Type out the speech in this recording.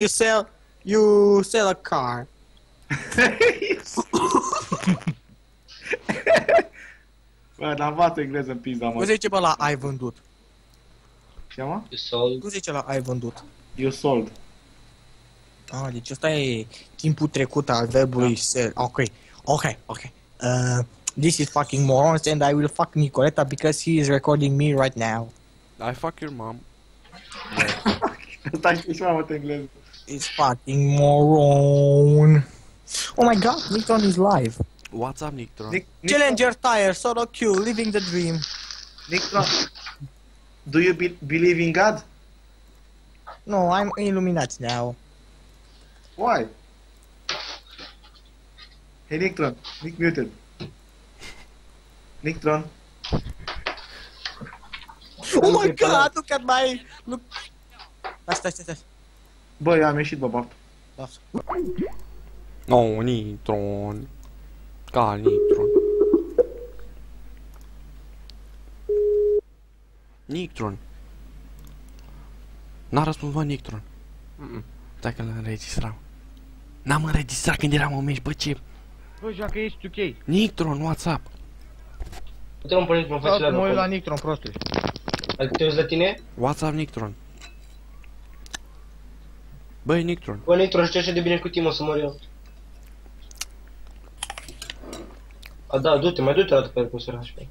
You sell a car. Bă, dar învață engleză în pizda, Cum mă. zice bă la ai vândut? Ce, mă? You sold. Cum zice la ai vândut? You sold. Ah, deci ăsta e timpul trecut al verbului sell. Ok. This is fucking morons and I will fuck Nicoleta because he is recording me right now. I fuck your mom. Stai, știi mai mult engleză. It's fucking moron. Oh my god, Nickton is live. What's up, Nictron? Challenger tire, solo Q, living the dream. Nictron, do you believe in God? No, I'm Illuminati now. Why? Hey, Nictron. Nick muted. Nictron. Oh my god, look at my... Look... Stai. Bă, eu am ieșit, bă, baftă. No, Nictron. Ca Nictron. Nictron. N-a răspuns, bă, Nictron. Stai că l-înregistram. N-am înregistrat când eram în meci, bă, ce? Bă, joacă ești ok. Nictron, WhatsApp. Putem porni pe Sau facilar. mă uit la Nictron, prostule. Adică te uiți la tine? WhatsApp, Nictron. Băi, Nictron. Bă, Nitro, știi așa de bine cu Timo să mor eu. A, da, du-te, mai du-te la după el cum se rași pe el.